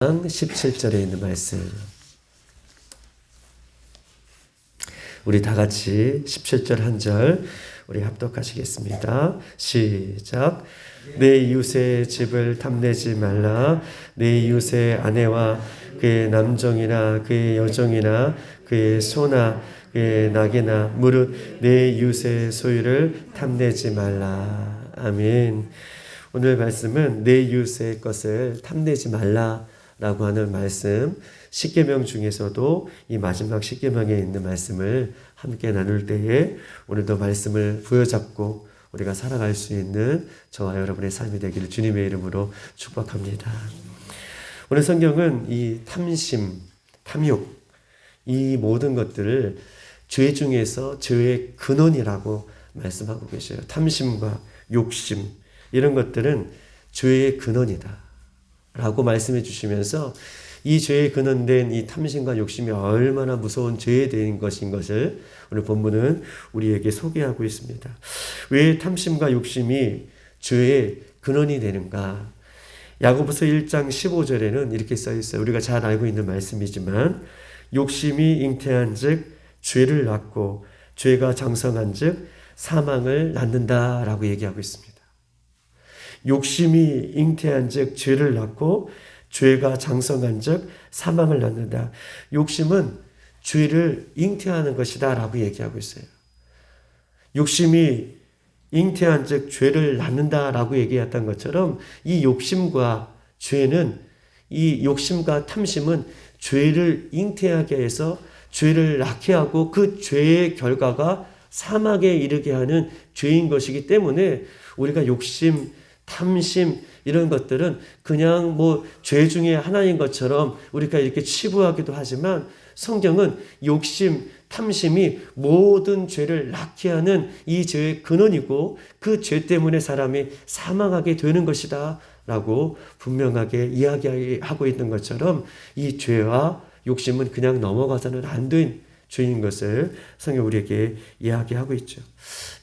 17절에 있는 말씀. 우리 다 같이 17절 한 절 우리 합독하시겠습니다. 시작. 내 이웃의 집을 탐내지 말라. 내 이웃의 아내와 그의 남종이나 그의 여종이나 그의 소나 그의 낙이나 무릇 내 이웃의 소유를 탐내지 말라. 아멘. 오늘 말씀은 내 이웃의 것을 탐내지 말라 라고 하는 말씀, 십계명 중에서도 이 마지막 십계명에 있는 말씀을 함께 나눌 때에 오늘도 말씀을 부여잡고 우리가 살아갈 수 있는 저와 여러분의 삶이 되기를 주님의 이름으로 축복합니다. 오늘 성경은 이 탐심, 탐욕, 이 모든 것들을 죄 중에서 죄의 근원이라고 말씀하고 계셔요. 탐심과 욕심, 이런 것들은 죄의 근원이다 라고 말씀해 주시면서 이 죄의 근원된 이 탐심과 욕심이 얼마나 무서운 죄에 대한 것인 것을 오늘 본문은 우리에게 소개하고 있습니다. 왜 탐심과 욕심이 죄의 근원이 되는가? 야고보서 1장 15절에는 이렇게 써 있어요. 우리가 잘 알고 있는 말씀이지만 욕심이 잉태한 즉 죄를 낳고 죄가 장성한 즉 사망을 낳는다라고 얘기하고 있습니다. 욕심이 잉태한 즉 죄를 낳고 죄가 장성한 즉 사망을 낳는다. 욕심은 죄를 잉태하는 것이다 라고 얘기하고 있어요. 욕심이 잉태한 즉 죄를 낳는다 라고 얘기했던 것처럼 이 욕심과 죄는, 이 욕심과 탐심은 죄를 잉태하게 해서 죄를 낳게 하고 그 죄의 결과가 사망에 이르게 하는 죄인 것이기 때문에 우리가 욕심, 탐심 이런 것들은 그냥 뭐 죄 중에 하나인 것처럼 우리가 이렇게 치부하기도 하지만 성경은 욕심, 탐심이 모든 죄를 낳게 하는 이 죄의 근원이고 그 죄 때문에 사람이 사망하게 되는 것이다 라고 분명하게 이야기하고 있는 것처럼 이 죄와 욕심은 그냥 넘어가서는 안 된 죄인 것을 성경 우리에게 이야기하고 있죠.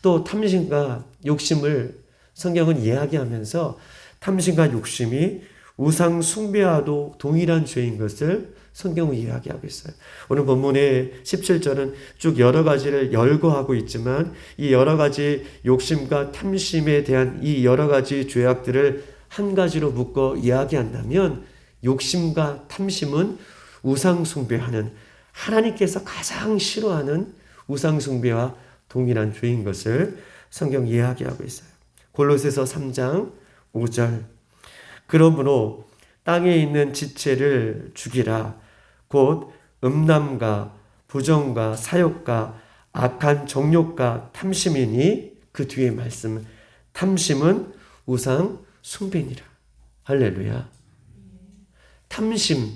또 탐심과 욕심을 성경은 이야기하면서 탐심과 욕심이 우상 숭배와도 동일한 죄인 것을 성경은 이야기하고 있어요. 오늘 본문의 17절은 쭉 여러 가지를 열거하고 있지만 이 여러 가지 욕심과 탐심에 대한 이 여러 가지 죄악들을 한 가지로 묶어 이야기한다면 욕심과 탐심은 우상 숭배하는, 하나님께서 가장 싫어하는 우상 숭배와 동일한 죄인 것을 성경 이야기하고 있어요. 골로새서 3장 5절. 그러므로 땅에 있는 지체를 죽이라. 곧 음란과 부정과 사욕과 악한 정욕과 탐심이니, 그 뒤에 말씀, 탐심은 우상 숭배니라. 할렐루야. 탐심,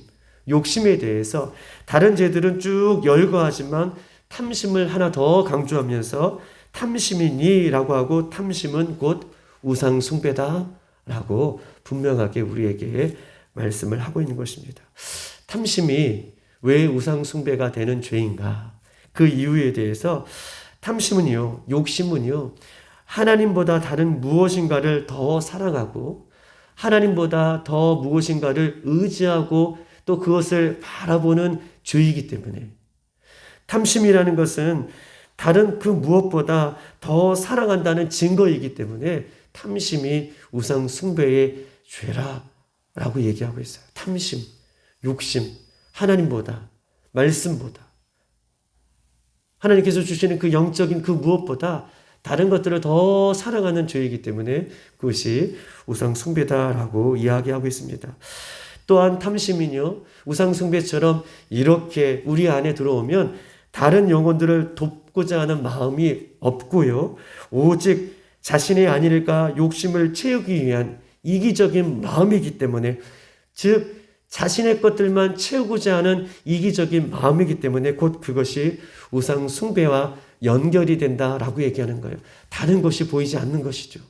욕심에 대해서 다른 죄들은 쭉 열거하지만 탐심을 하나 더 강조하면서 탐심이니라고 하고 탐심은 곧 우상 숭배다 라고 분명하게 우리에게 말씀을 하고 있는 것입니다. 탐심이 왜 우상 숭배가 되는 죄인가? 그 이유에 대해서 탐심은요, 욕심은요, 하나님보다 다른 무엇인가를 더 사랑하고 하나님보다 더 무엇인가를 의지하고 또 그것을 바라보는 죄이기 때문에, 탐심이라는 것은 다른 그 무엇보다 더 사랑한다는 증거이기 때문에 탐심이 우상 숭배의 죄라라고 얘기하고 있어요. 탐심, 욕심, 하나님보다, 말씀보다, 하나님께서 주시는 그 영적인 그 무엇보다 다른 것들을 더 사랑하는 죄이기 때문에 그것이 우상 숭배다라고 이야기하고 있습니다. 또한 탐심은요, 우상 숭배처럼 이렇게 우리 안에 들어오면 다른 영혼들을 돕고자 하는 마음이 없고요, 오직 자신의 아닐까 욕심을 채우기 위한 이기적인 마음이기 때문에, 즉 자신의 것들만 채우고자 하는 이기적인 마음이기 때문에 곧 그것이 우상 숭배와 연결이 된다라고 얘기하는 거예요. 다른 것이 보이지 않는 것이죠.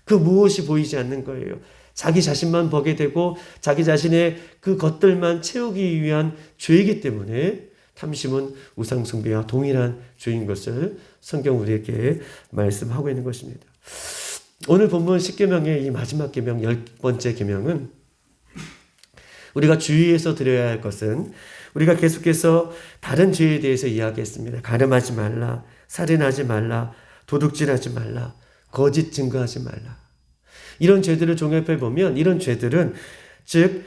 그 무엇이 보이지 않는 거예요. 자기 자신만 보게 되고 자기 자신의 그 것들만 채우기 위한 죄이기 때문에 탐심은 우상 숭배와 동일한 죄인 것을 성경 우리에게 말씀하고 있는 것입니다. 오늘 본문 10계명의 이 마지막 계명 10번째 계명은 우리가 주의해서 드려야 할 것은 우리가 계속해서 다른 죄에 대해서 이야기했습니다. 가늠하지 말라, 살인하지 말라, 도둑질하지 말라, 거짓 증거하지 말라. 이런 죄들을 종합해 보면 이런 죄들은 즉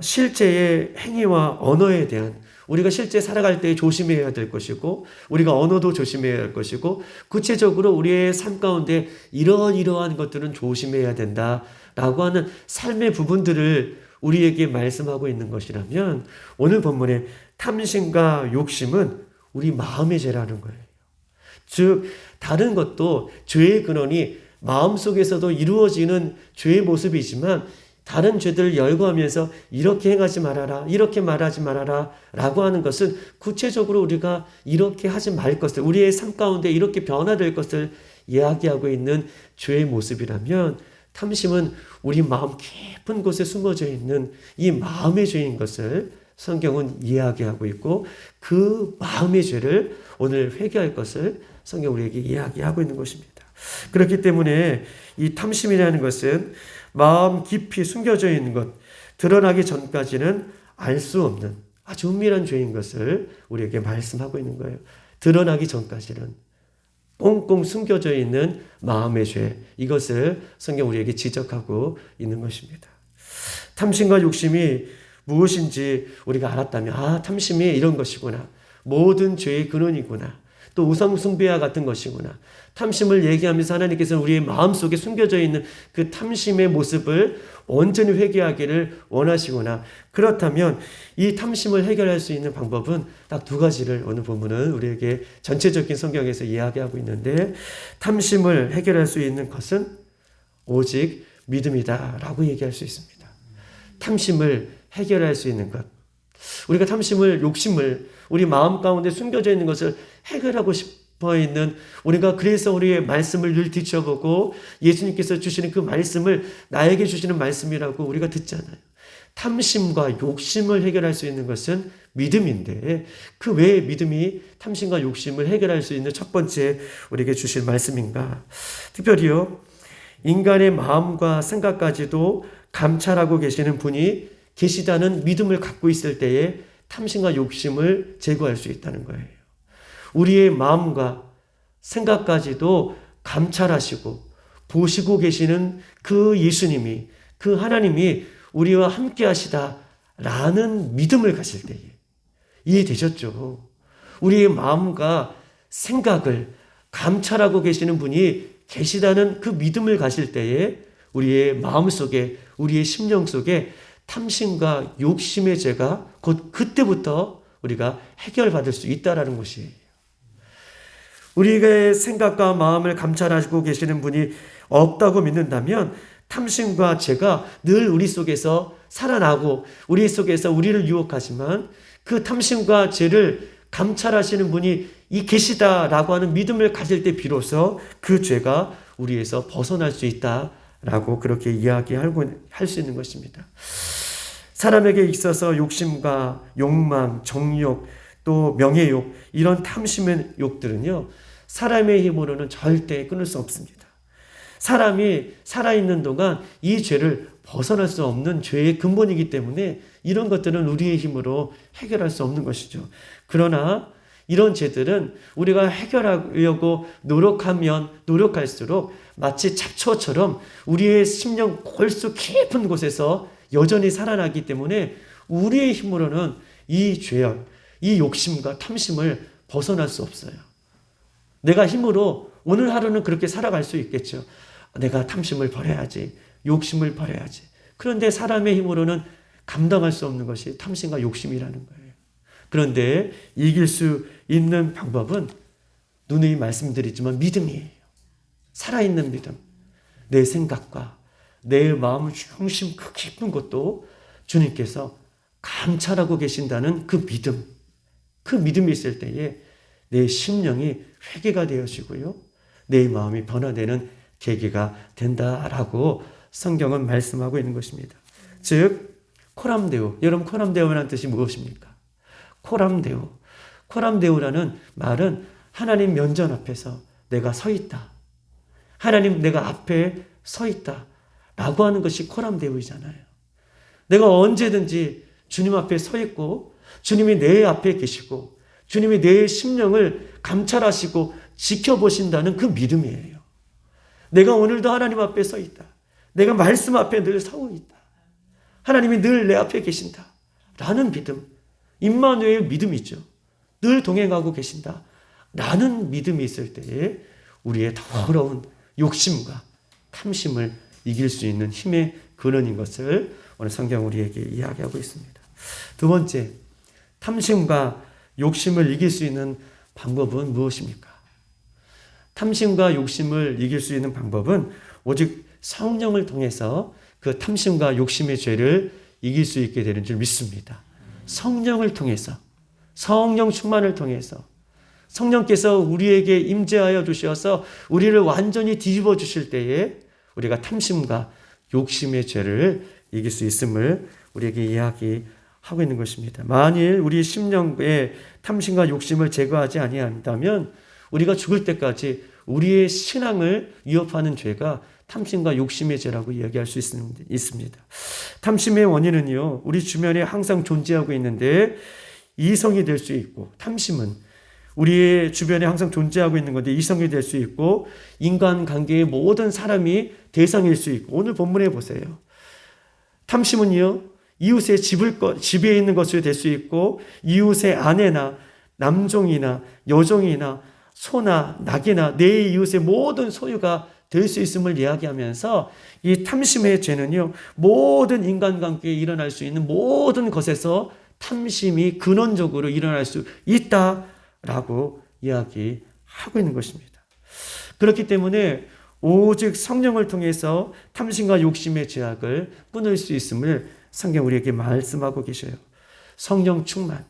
실제의 행위와 언어에 대한 우리가 실제 살아갈 때 조심해야 될 것이고 우리가 언어도 조심해야 할 것이고 구체적으로 우리의 삶 가운데 이러한 것들은 조심해야 된다라고 하는 삶의 부분들을 우리에게 말씀하고 있는 것이라면 오늘 본문의 탐심과 욕심은 우리 마음의 죄라는 거예요. 즉 다른 것도 죄의 근원이 마음속에서도 이루어지는 죄의 모습이지만 다른 죄들을 열거하면서 이렇게 행하지 말아라, 이렇게 말하지 말아라 라고 하는 것은 구체적으로 우리가 이렇게 하지 말 것을, 우리의 삶 가운데 이렇게 변화될 것을 이야기하고 있는 죄의 모습이라면 탐심은 우리 마음 깊은 곳에 숨어져 있는 이 마음의 죄인 것을 성경은 이야기하고 있고 그 마음의 죄를 오늘 회개할 것을 성경 우리에게 이야기하고 있는 것입니다. 그렇기 때문에 이 탐심이라는 것은 마음 깊이 숨겨져 있는 것, 드러나기 전까지는 알 수 없는 아주 은밀한 죄인 것을 우리에게 말씀하고 있는 거예요. 드러나기 전까지는 꽁꽁 숨겨져 있는 마음의 죄, 이것을 성경 우리에게 지적하고 있는 것입니다. 탐심과 욕심이 무엇인지 우리가 알았다면 탐심이 이런 것이구나. 모든 죄의 근원이구나. 또 우상 숭배와 같은 것이구나. 탐심을 얘기하면서 하나님께서는 우리의 마음속에 숨겨져 있는 그 탐심의 모습을 온전히 회개하기를 원하시구나. 그렇다면 이 탐심을 해결할 수 있는 방법은 딱 두 가지를 오늘 본문은 우리에게 전체적인 성경에서 이야기하고 있는데 탐심을 해결할 수 있는 것은 오직 믿음이다라고 얘기할 수 있습니다. 탐심을 해결할 수 있는 것. 우리가 탐심을, 욕심을 우리 마음 가운데 숨겨져 있는 것을 해결하고 싶어 있는 우리가 그래서 우리의 말씀을 늘 뒤쳐보고 예수님께서 주시는 그 말씀을 나에게 주시는 말씀이라고 우리가 듣잖아요. 탐심과 욕심을 해결할 수 있는 것은 믿음인데 그 왜 믿음이 탐심과 욕심을 해결할 수 있는 첫 번째 우리에게 주실 말씀인가? 특별히요, 인간의 마음과 생각까지도 감찰하고 계시는 분이 계시다는 믿음을 갖고 있을 때에 탐심과 욕심을 제거할 수 있다는 거예요. 우리의 마음과 생각까지도 감찰하시고 보시고 계시는 그 예수님이, 그 하나님이 우리와 함께 하시다라는 믿음을 가질 때에 이해되셨죠? 우리의 마음과 생각을 감찰하고 계시는 분이 계시다는 그 믿음을 가질 때에 우리의 마음속에, 우리의 심령 속에 탐심과 욕심의 죄가 곧 그때부터 우리가 해결받을 수 있다라는 것이에요. 우리의 생각과 마음을 감찰하고 계시는 분이 없다고 믿는다면 탐심과 죄가 늘 우리 속에서 살아나고 우리 속에서 우리를 유혹하지만 그 탐심과 죄를 감찰하시는 분이 이 계시다라고 하는 믿음을 가질 때 비로소 그 죄가 우리에서 벗어날 수 있다라고 그렇게 이야기할 수 있는 것입니다. 사람에게 있어서 욕심과 욕망, 정욕, 또 명예욕, 이런 탐심의 욕들은요, 사람의 힘으로는 절대 끊을 수 없습니다. 사람이 살아있는 동안 이 죄를 벗어날 수 없는 죄의 근본이기 때문에 이런 것들은 우리의 힘으로 해결할 수 없는 것이죠. 그러나 이런 죄들은 우리가 해결하려고 노력할수록 마치 잡초처럼 우리의 심령 골수 깊은 곳에서 여전히 살아나기 때문에 우리의 힘으로는 이 죄악, 이 욕심과 탐심을 벗어날 수 없어요. 내가 힘으로 오늘 하루는 그렇게 살아갈 수 있겠죠. 내가 탐심을 버려야지, 욕심을 버려야지. 그런데 사람의 힘으로는 감당할 수 없는 것이 탐심과 욕심이라는 거예요. 그런데 이길 수 있는 방법은 누누이 말씀드리지만 믿음이에요. 살아있는 믿음. 내 생각과 내 마음 중심 그 깊은 곳도 주님께서 감찰하고 계신다는 그 믿음. 그 믿음이 있을 때에 내 심령이 회개가 되어지고요. 내 마음이 변화되는 계기가 된다라고 성경은 말씀하고 있는 것입니다. 즉 코람데오. 여러분 코람데오라는 뜻이 무엇입니까? 코람데오라는 말은 하나님 면전 앞에서 내가 서 있다. 하나님 내가 앞에 서 있다. 라고 하는 것이 코람데오이잖아요. 내가 언제든지 주님 앞에 서 있고 주님이 내 앞에 계시고 주님이 내 심령을 감찰하시고 지켜보신다는 그 믿음이에요. 내가 오늘도 하나님 앞에 서 있다. 내가 말씀 앞에 늘 서고 있다. 하나님이 늘 내 앞에 계신다. 라는 믿음. 임마누엘 믿음이죠. 늘 동행하고 계신다. 라는 믿음이 있을 때에 우리의 더러운 욕심과 탐심을 이길 수 있는 힘의 근원인 것을 오늘 성경 우리에게 이야기하고 있습니다. 두 번째, 탐심과 욕심을 이길 수 있는 방법은 무엇입니까? 탐심과 욕심을 이길 수 있는 방법은 오직 성령을 통해서 그 탐심과 욕심의 죄를 이길 수 있게 되는 줄 믿습니다. 성령을 통해서, 성령 충만을 통해서 성령께서 우리에게 임재하여 주셔서 우리를 완전히 뒤집어 주실 때에 우리가 탐심과 욕심의 죄를 이길 수 있음을 우리에게 이야기하고 있는 것입니다. 만일 우리 심령의 탐심과 욕심을 제거하지 아니한다면 우리가 죽을 때까지 우리의 신앙을 위협하는 죄가 탐심과 욕심의 죄라고 이야기할 수 있습니다. 탐심의 원인은요, 우리 주변에 항상 존재하고 있는데 이성이 될 수 있고, 탐심은 우리의 주변에 항상 존재하고 있는 건데 이성이 될 수 있고, 인간관계의 모든 사람이 대상일 수 있고, 오늘 본문에 보세요. 탐심은요, 이웃의 집에 있는 것이 될 수 있고, 이웃의 아내나 남종이나 여종이나 소나 낙이나 내 이웃의 모든 소유가 될 수 있음을 이야기하면서 이 탐심의 죄는요, 모든 인간관계에 일어날 수 있는 모든 것에서 탐심이 근원적으로 일어날 수 있다라고 이야기하고 있는 것입니다. 그렇기 때문에 오직 성령을 통해서 탐심과 욕심의 죄악을 끊을 수 있음을 성경 우리에게 말씀하고 계셔요. 성령 충만,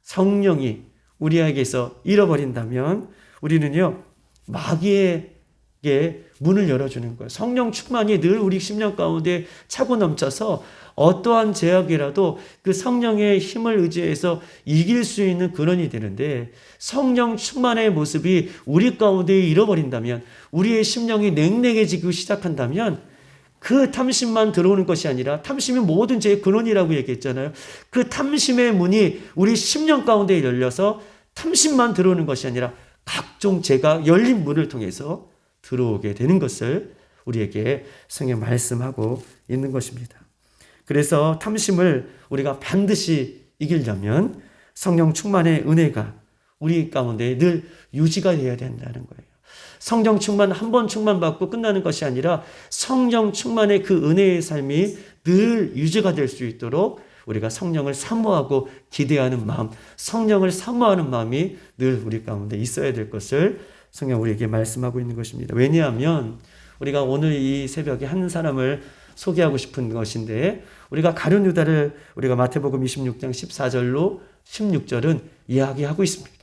성령이 우리에게서 잃어버린다면 우리는요, 마귀에게 문을 열어주는 거예요. 성령 충만이 늘 우리 심령 가운데 차고 넘쳐서 어떠한 제약이라도 그 성령의 힘을 의지해서 이길 수 있는 근원이 되는데, 성령 충만의 모습이 우리 가운데 잃어버린다면, 우리의 심령이 냉랭해지기 시작한다면 그 탐심만 들어오는 것이 아니라, 탐심이 모든 죄의 근원이라고 얘기했잖아요. 그 탐심의 문이 우리 심령 가운데 열려서 탐심만 들어오는 것이 아니라 각종 죄가 열린 문을 통해서 들어오게 되는 것을 우리에게 성경 말씀하고 있는 것입니다. 그래서 탐심을 우리가 반드시 이기려면 성령 충만의 은혜가 우리 가운데 늘 유지가 되어야 된다는 거예요. 성령 충만 한 번 충만받고 끝나는 것이 아니라 성령 충만의 그 은혜의 삶이 늘 유지가 될 수 있도록 우리가 성령을 사모하고 기대하는 마음, 성령을 사모하는 마음이 늘 우리 가운데 있어야 될 것을 성경 우리에게 말씀하고 있는 것입니다. 왜냐하면 우리가 오늘 이 새벽에 한 사람을 소개하고 싶은 것인데, 우리가 가룟 유다를 우리가 마태복음 26장 14절로 16절은 이야기하고 있습니다.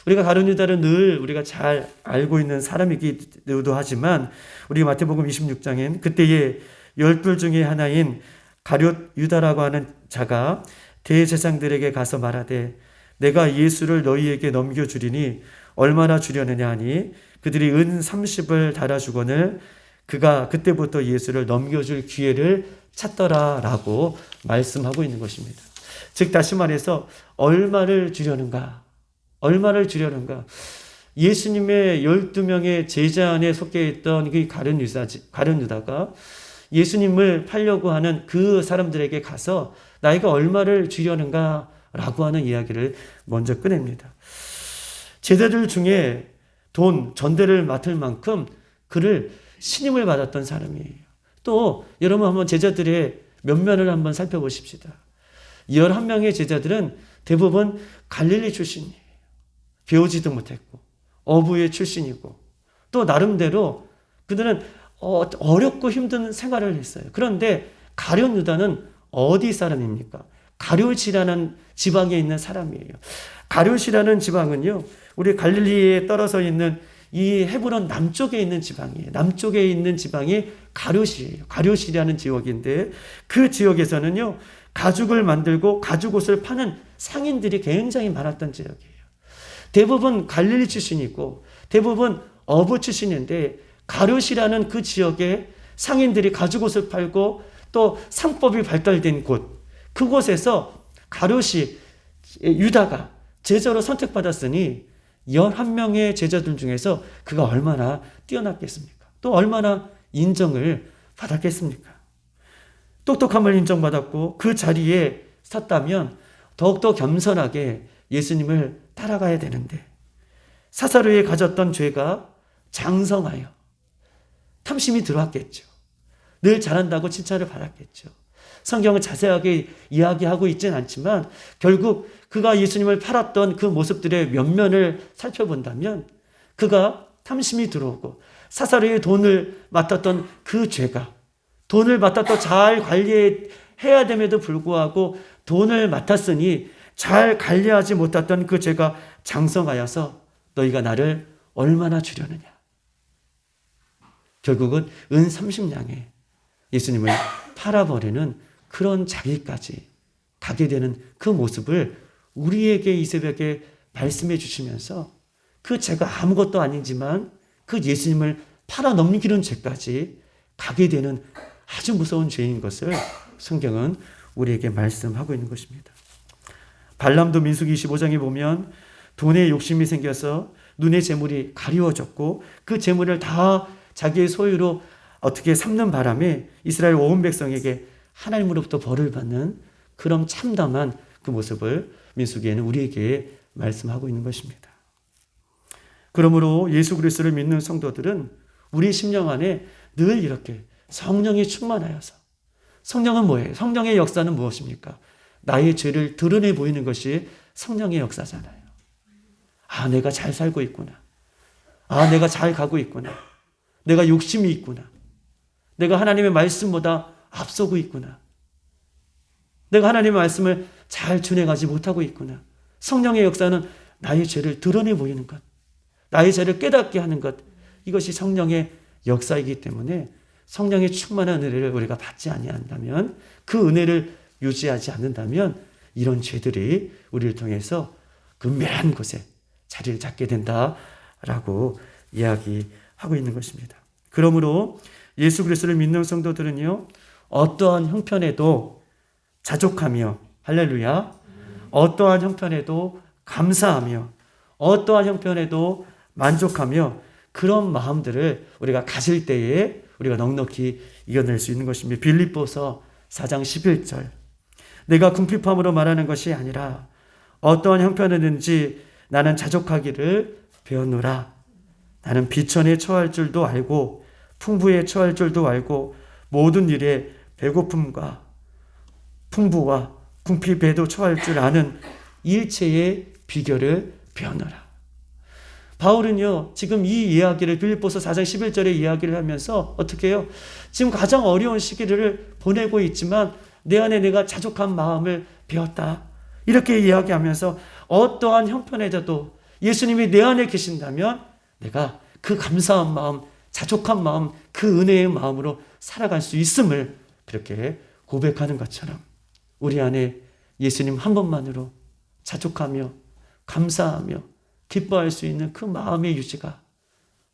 우리가 가룟 유다를 늘 우리가 잘 알고 있는 사람이기도 하지만, 우리 마태복음 26장엔 그때의 12 중에 하나인 가룟 유다라고 하는 자가 대제사장들에게 가서 말하되, 내가 예수를 너희에게 넘겨주리니 얼마나 주려느냐 하니, 그들이 은 30을 달아주거늘 그가 그때부터 예수를 넘겨줄 기회를 찾더라라고 말씀하고 있는 것입니다. 즉 다시 말해서 얼마를 주려는가? 얼마를 주려는가? 예수님의 12명의 제자 안에 속해 있던 그 가룟 유다가 예수님을 팔려고 하는 그 사람들에게 가서 나이가 얼마를 주려는가? 라고 하는 이야기를 먼저 꺼냅니다. 제자들 중에 전대를 맡을 만큼 그를 신임을 받았던 사람이에요. 또 여러분 한번 제자들의 면면을 한번 살펴보십시다. 11명의 제자들은 대부분 갈릴리 출신이에요. 배우지도 못했고 어부의 출신이고, 또 나름대로 그들은 어렵고 힘든 생활을 했어요. 그런데 가룟 유다는 어디 사람입니까? 가룟이라는 지방에 있는 사람이에요. 가룟이라는 지방은요, 우리 갈릴리에 떨어져 있는 이 헤브론 남쪽에 있는 지방이에요. 남쪽에 있는 지방이 가룟이에요. 가룟이라는 지역인데, 그 지역에서는요, 가죽을 만들고 가죽옷을 파는 상인들이 굉장히 많았던 지역이에요. 대부분 갈릴리 출신이고 대부분 어부 출신인데, 가룟이라는 그 지역에 상인들이 가죽옷을 팔고 또 상법이 발달된 곳, 그곳에서 가룟이 유다가 제자로 선택받았으니 11명의 제자들 중에서 그가 얼마나 뛰어났겠습니까? 또 얼마나 인정을 받았겠습니까? 똑똑함을 인정받았고 그 자리에 섰다면 더욱더 겸손하게 예수님을 따라가야 되는데 사사로에 가졌던 죄가 장성하여 탐심이 들어왔겠죠. 늘 잘한다고 칭찬을 받았겠죠. 성경은 자세하게 이야기하고 있지는 않지만 결국 그가 예수님을 팔았던 그 모습들의 면면을 살펴본다면 그가 탐심이 들어오고 사사로의 돈을 맡았던 그 죄가 돈을 맡았던 잘 관리해야 됨에도 불구하고 돈을 맡았으니 잘 관리하지 못했던 그 죄가 장성하여서 너희가 나를 얼마나 주려느냐. 결국은 은 30냥에 예수님을 팔아버리는 그런 자리까지 가게 되는 그 모습을 우리에게 이 새벽에 말씀해 주시면서 그 죄가 아무것도 아니지만 그 예수님을 팔아 넘기는 죄까지 가게 되는 아주 무서운 죄인 것을 성경은 우리에게 말씀하고 있는 것입니다. 발람도 민수기 25장에 보면 돈에 욕심이 생겨서 눈의 재물이 가리워졌고 그 재물을 다 자기의 소유로 어떻게 삼는 바람에 이스라엘 온 백성에게 하나님으로부터 벌을 받는 그런 참담한 그 모습을 민수기에는 우리에게 말씀하고 있는 것입니다. 그러므로 예수 그리스도를 믿는 성도들은 우리 심령 안에 늘 이렇게 성령이 충만하여서 성령은 뭐예요? 성령의 역사는 무엇입니까? 나의 죄를 드러내 보이는 것이 성령의 역사잖아요. 아, 내가 잘 살고 있구나. 아, 내가 잘 가고 있구나. 내가 욕심이 있구나. 내가 하나님의 말씀보다 앞서고 있구나. 내가 하나님의 말씀을 잘 준행하지 못하고 있구나. 성령의 역사는 나의 죄를 드러내 보이는 것, 나의 죄를 깨닫게 하는 것, 이것이 성령의 역사이기 때문에 성령의 충만한 은혜를 우리가 받지 아니한다면, 그 은혜를 유지하지 않는다면 이런 죄들이 우리를 통해서 은밀한 곳에 자리를 잡게 된다라고 이야기하고 있는 것입니다. 그러므로 예수 그리스도를 믿는 성도들은요, 어떠한 형편에도 자족하며, 할렐루야, 어떠한 형편에도 감사하며, 어떠한 형편에도 만족하며, 그런 마음들을 우리가 가질 때에 우리가 넉넉히 이겨낼 수 있는 것입니다. 빌립보서 4장 11절, 내가 궁핍함으로 말하는 것이 아니라 어떠한 형편이든지 나는 자족하기를 배웠노라. 나는 비천에 처할 줄도 알고 풍부에 처할 줄도 알고 모든 일에 배고픔과 풍부와 궁핍에도 처할 줄 아는 일체의 비결을 배웠노라. 바울은요, 지금 이 이야기를 빌립보서 4장 11절의 이야기를 하면서 어떻게 해요? 지금 가장 어려운 시기를 보내고 있지만 내 안에 내가 자족한 마음을 배웠다. 이렇게 이야기하면서 어떠한 형편에도 예수님이 내 안에 계신다면 내가 그 감사한 마음, 자족한 마음, 그 은혜의 마음으로 살아갈 수 있음을 그렇게 고백하는 것처럼 우리 안에 예수님 한 분만으로 자족하며 감사하며 기뻐할 수 있는 그 마음의 유지가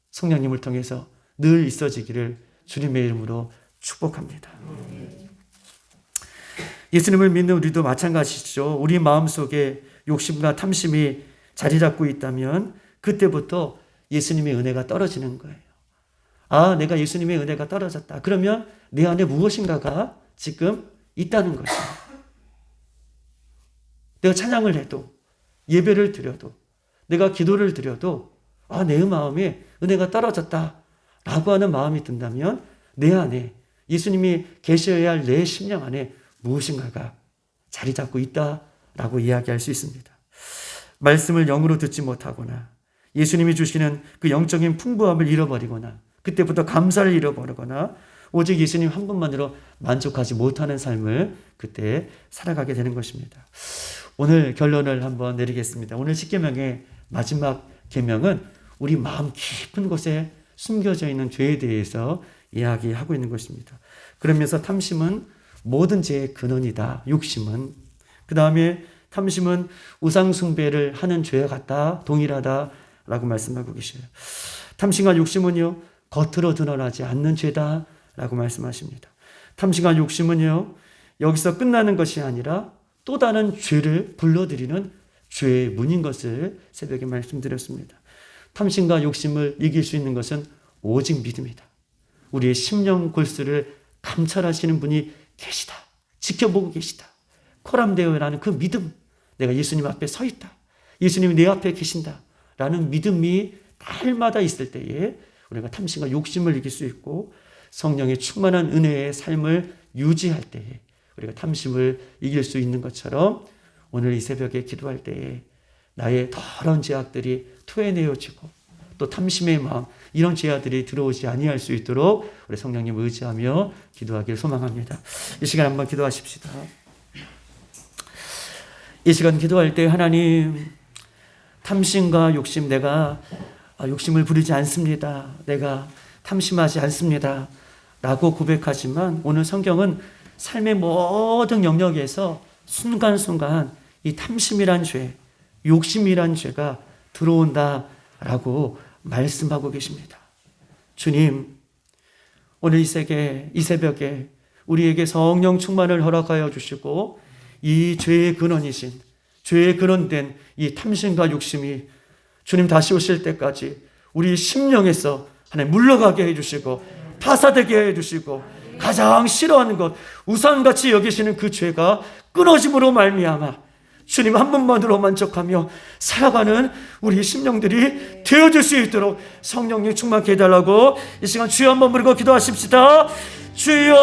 성령님을 통해서 늘 있어지기를 주님의 이름으로 축복합니다. 예수님을 믿는 우리도 마찬가지죠. 우리 마음속에 욕심과 탐심이 자리 잡고 있다면 그때부터 예수님의 은혜가 떨어지는 거예요. 아, 내가 예수님의 은혜가 떨어졌다. 그러면 내 안에 무엇인가가 지금 있다는 것입니다. 내가 찬양을 해도, 예배를 드려도, 내가 기도를 드려도 아, 내 마음에 은혜가 떨어졌다라고 하는 마음이 든다면 내 안에 예수님이 계셔야 할 내 심령 안에 무엇인가가 자리 잡고 있다라고 이야기할 수 있습니다. 말씀을 영으로 듣지 못하거나 예수님이 주시는 그 영적인 풍부함을 잃어버리거나 그때부터 감사를 잃어버리거나 오직 예수님 한 분만으로 만족하지 못하는 삶을 그때 살아가게 되는 것입니다. 오늘 결론을 한번 내리겠습니다. 오늘 10계명의 마지막 계명은 우리 마음 깊은 곳에 숨겨져 있는 죄에 대해서 이야기하고 있는 것입니다. 그러면서 탐심은 모든 죄의 근원이다. 욕심은. 그 다음에 탐심은 우상숭배를 하는 죄와 같다. 동일하다라고 말씀하고 계셔요. 탐심과 욕심은요, 겉으로 드러나지 않는 죄다라고 말씀하십니다. 탐심과 욕심은요, 여기서 끝나는 것이 아니라 또 다른 죄를 불러들이는 죄의 문인 것을 새벽에 말씀드렸습니다. 탐심과 욕심을 이길 수 있는 것은 오직 믿음이다. 우리의 심령 골수를 감찰하시는 분이 계시다. 지켜보고 계시다. 코람데오라는 그 믿음, 내가 예수님 앞에 서 있다. 예수님이 내 앞에 계신다. 라는 믿음이 날마다 있을 때에 우리가 탐심과 욕심을 이길 수 있고 성령의 충만한 은혜의 삶을 유지할 때에 우리가 탐심을 이길 수 있는 것처럼 오늘 이 새벽에 기도할 때에 나의 더러운 죄악들이 토해내어지고 또 탐심의 마음, 이런 죄악들이 들어오지 아니할 수 있도록 우리 성령님 의지하며 기도하길 소망합니다. 이 시간 한번 기도하십시다. 이 시간 기도할 때 하나님, 탐심과 욕심, 내가 욕심을 부리지 않습니다. 내가 탐심하지 않습니다. 라고 고백하지만 오늘 성경은 삶의 모든 영역에서 순간순간 이 탐심이란 죄, 욕심이란 죄가 들어온다라고 말씀하고 계십니다. 주님, 오늘 이 새벽에 우리에게 성령 충만을 허락하여 주시고 이 죄의 근원이신, 죄의 근원된 이 탐심과 욕심이 주님 다시 오실 때까지 우리 심령에서 하나님 물러가게 해주시고 파사되게 해주시고 가장 싫어하는 것, 우상같이 여기시는 그 죄가 끊어짐으로 말미암아 주님 한 분만으로 만족하며 살아가는 우리 심령들이 되어질 수 있도록 성령님 충만케 해달라고 이 시간 주여 한번 부르고 기도하십시다. 주여.